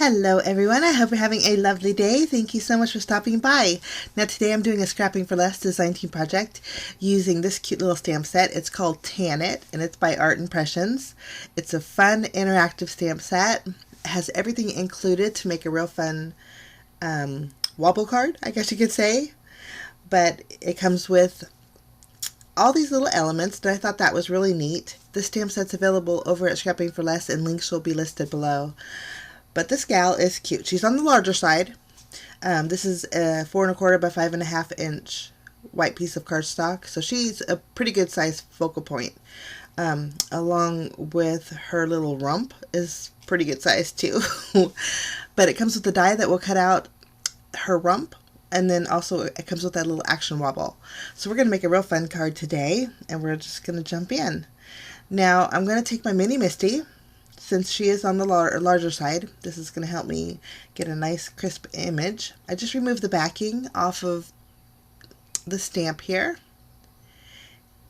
Hello everyone, I hope you're having a lovely day. Thank you so much for stopping by. Now today I'm doing a Scrapping for Less design team project using this cute little stamp set. It's called Tan It and it's by Art Impressions. It's a fun interactive stamp set. It has everything included to make a real fun wobble card, I guess you could say. But it comes with all these little elements and I thought that was really neat. This stamp set's available over at Scrapping for Less and links will be listed below. But this gal is cute. She's on the larger side. This is a 4 1/4 by 5 1/2 inch white piece of cardstock. So she's a pretty good size focal point. Along with her little rump is pretty good size too. But it comes with the die that will cut out her rump. And then also it comes with that little action wobble. So we're going to make a real fun card today. And we're just going to jump in. Now I'm going to take my mini Misty. Since she is on the larger side, this is going to help me get a nice crisp image. I just removed the backing off of the stamp here.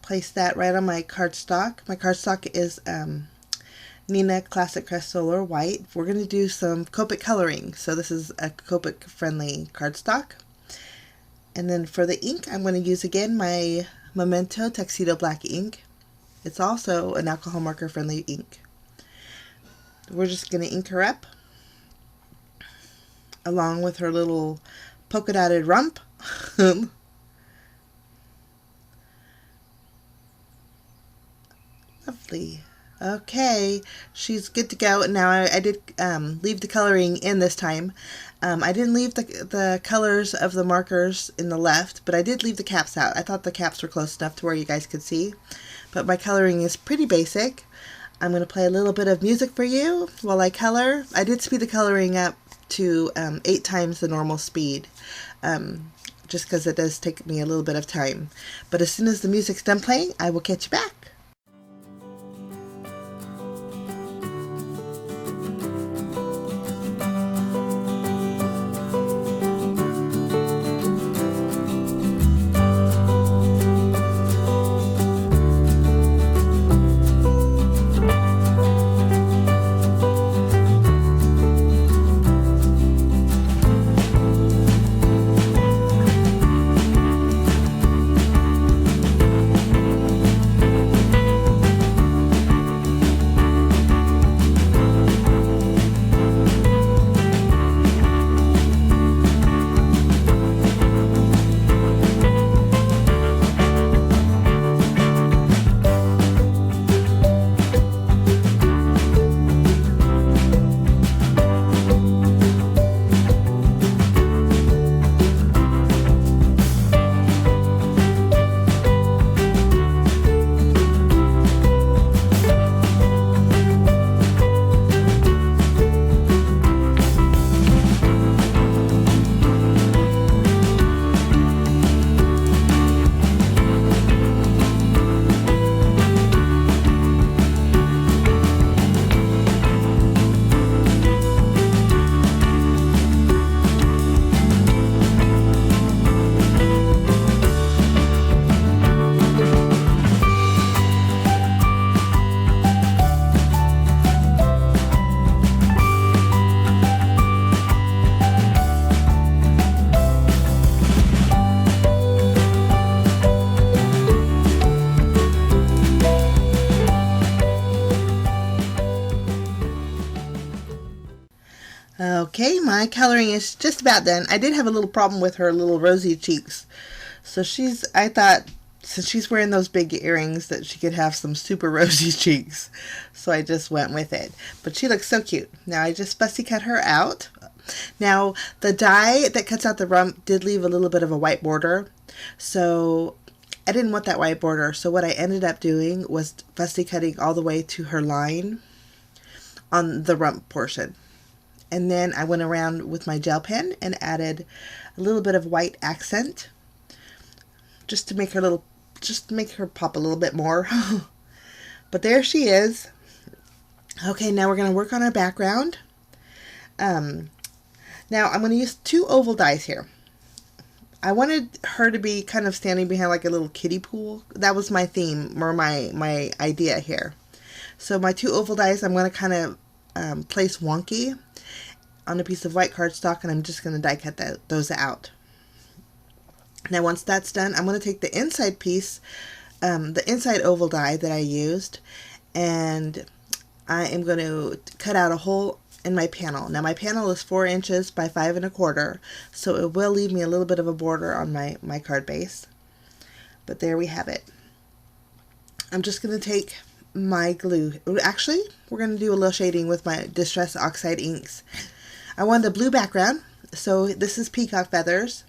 Place that right on my cardstock. My cardstock is Nina Classic Crest Solar White. We're going to do some Copic coloring. So this is a Copic friendly cardstock. And then for the ink, I'm going to use again my Memento Tuxedo Black ink. It's also an alcohol marker friendly ink. We're just going to ink her up along with her little polka dotted rump. Lovely. Okay, she's good to go. Now I did leave the coloring in this time. I didn't leave the colors of the markers in the left, but I did leave the caps out. I thought the caps were close enough to where you guys could see. But my coloring is pretty basic. I'm going to play a little bit of music for you while I color. I did speed the coloring up to 8 times the normal speed, just because it does take me a little bit of time. But as soon as the music's done playing, I will catch you back. Okay, my coloring is just about done. I did have a little problem with her little rosy cheeks. So I thought, since she's wearing those big earrings, that she could have some super rosy cheeks. So I just went with it. But she looks so cute. Now I just fussy cut her out. Now, the die that cuts out the rump did leave a little bit of a white border. So I didn't want that white border. So what I ended up doing was fussy cutting all the way to her line on the rump portion. And then I went around with my gel pen and added a little bit of white accent just to make her pop a little bit more. But there she is. Okay, now we're going to work on our background. Now I'm going to use 2 oval dies here. I wanted her to be kind of standing behind like a little kiddie pool. That was my theme, or my idea here. So my 2 oval dies I'm going to kind of place wonky on a piece of white cardstock, and I'm just going to die cut those out. Now once that's done, I'm going to take the inside piece, the inside oval die that I used, and I am going to cut out a hole in my panel. Now my panel is 4 inches by 5 1/4, so it will leave me a little bit of a border on my card base. But there we have it. I'm just going to take my glue. Actually, we're going to do a little shading with my Distress Oxide inks. I wanted a blue background, so this is peacock feathers,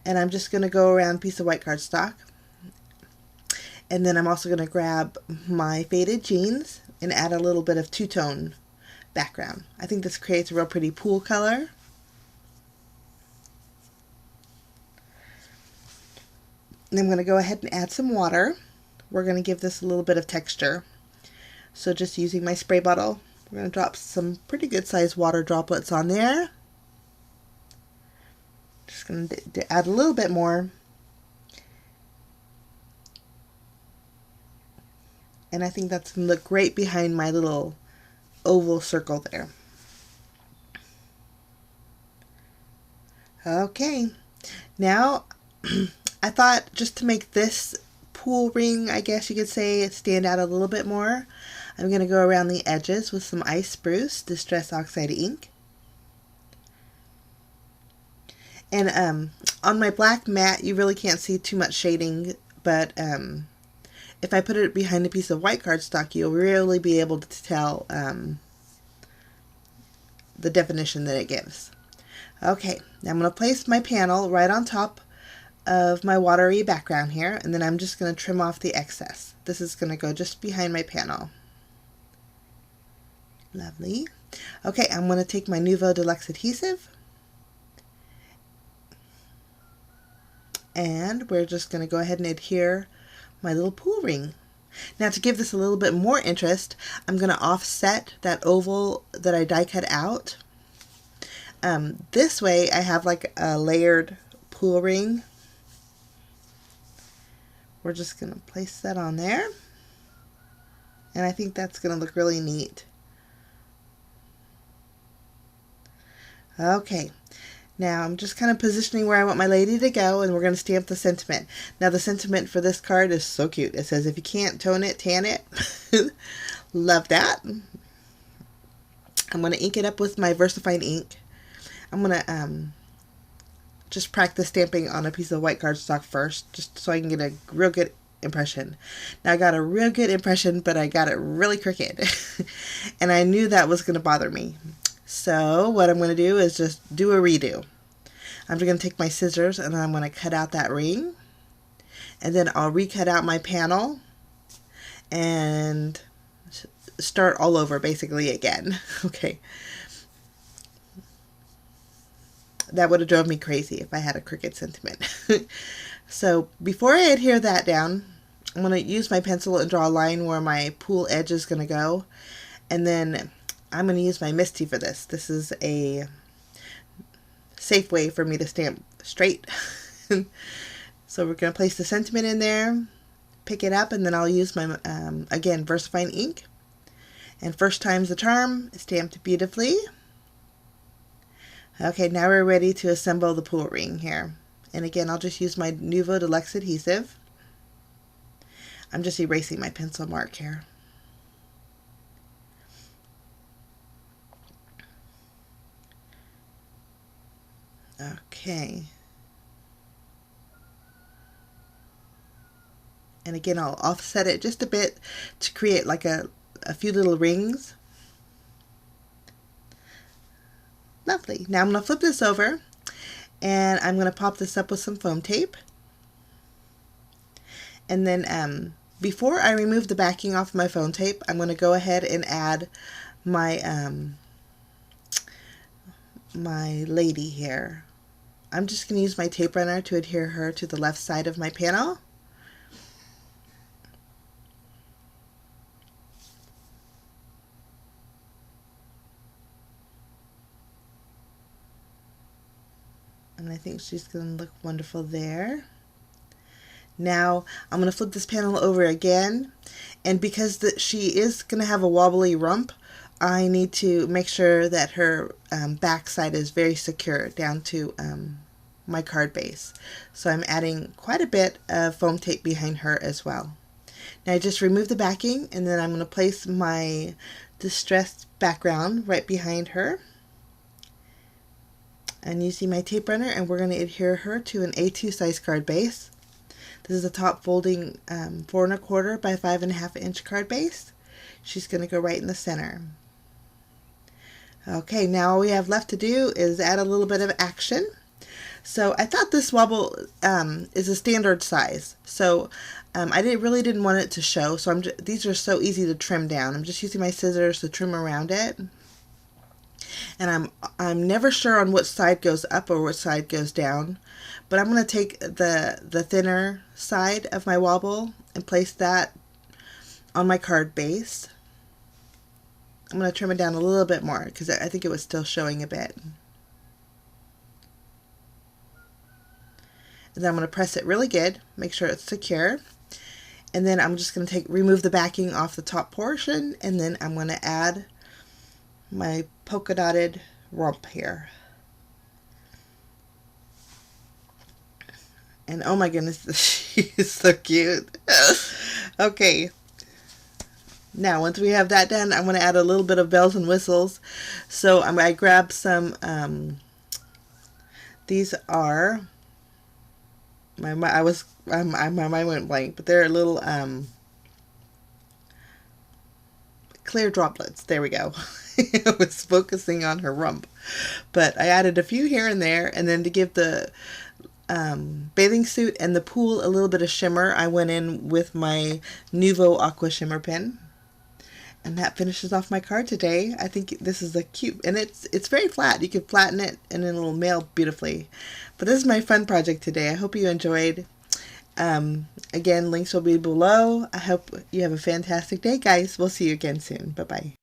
and I'm just going to go around a piece of white cardstock. And then I'm also going to grab my faded jeans and add a little bit of two-tone background. I think this creates a real pretty pool color. And I'm going to go ahead and add some water. We're going to give this a little bit of texture. So just using my spray bottle, we're going to drop some pretty good sized water droplets on there. Just going to add a little bit more. And I think that's going to look great behind my little oval circle there. Okay, now I thought just to make this pool ring, I guess you could say, stand out a little bit more, I'm going to go around the edges with some Ice Spruce Distress Oxide ink. And on my black mat, you really can't see too much shading, but if I put it behind a piece of white cardstock, you'll really be able to tell the definition that it gives. Okay, now I'm going to place my panel right on top of my watery background here, and then I'm just going to trim off the excess. This is going to go just behind my panel. Lovely. Okay, I'm going to take my Nuvo Deluxe adhesive, and we're just going to go ahead and adhere my little pool ring. Now to give this a little bit more interest, I'm going to offset that oval that I die cut out. This way I have like a layered pool ring. We're just going to place that on there, and I think that's going to look really neat. Okay, now I'm just kind of positioning where I want my lady to go, and we're going to stamp the sentiment. Now the sentiment for this card is so cute. It says, if you can't tone it, tan it. Love that. I'm going to ink it up with my VersaFine ink. I'm going to just practice stamping on a piece of white cardstock first, just so I can get a real good impression. Now I got a real good impression, but I got it really crooked. And I knew that was going to bother me. So what I'm going to do is just do a redo. I'm just going to take my scissors and I'm going to cut out that ring. And then I'll recut out my panel and start all over basically again. Okay. That would have drove me crazy if I had a crooked sentiment. So before I adhere that down, I'm going to use my pencil and draw a line where my pool edge is going to go. And then I'm going to use my Misty for this. This is a safe way for me to stamp straight. So we're going to place the sentiment in there, pick it up, and then I'll use my, again, VersaFine ink. And first time's the charm, stamped beautifully. Okay, now we're ready to assemble the pool ring here. And again, I'll just use my Nuvo Deluxe adhesive. I'm just erasing my pencil mark here. Okay. And again, I'll offset it just a bit to create like a few little rings. Lovely. Now I'm going to flip this over and I'm going to pop this up with some foam tape. And then before I remove the backing off my foam tape, I'm going to go ahead and add my my lady here. I'm just going to use my tape runner to adhere her to the left side of my panel. And I think she's going to look wonderful there. Now I'm going to flip this panel over again, and because she is going to have a wobbly rump, I need to make sure that her back side is very secure down to my card base. So I'm adding quite a bit of foam tape behind her as well. Now I just remove the backing, and then I'm going to place my distressed background right behind her. And using my tape runner, and we're going to adhere her to an A2 size card base. This is a top folding 4 1/4 by 5 1/2 inch card base. She's going to go right in the center. Okay, now all we have left to do is add a little bit of action. So I thought this wobble is a standard size, so I really didn't want it to show. So these are so easy to trim down. I'm just using my scissors to trim around it. And I'm never sure on which side goes up or which side goes down, but I'm going to take the thinner side of my wobble and place that on my card base. I'm going to trim it down a little bit more because I think it was still showing a bit. And then I'm going to press it really good, make sure it's secure. And then I'm just going to remove the backing off the top portion, and then I'm going to add my polka dotted rump here. And oh my goodness, she is so cute. Okay. Now, once we have that done, I'm going to add a little bit of bells and whistles. So I grabbed some, these are, my mind went blank, but they're little clear droplets. There we go. I was focusing on her rump. But I added a few here and there, and then to give the bathing suit and the pool a little bit of shimmer, I went in with my Nuvo Aqua Shimmer pen. And that finishes off my card today. I think this is a cute, and it's very flat. You can flatten it and then it'll mail beautifully. But this is my fun project today. I hope you enjoyed. Again, links will be below. I hope you have a fantastic day, guys. We'll see you again soon. Bye-bye.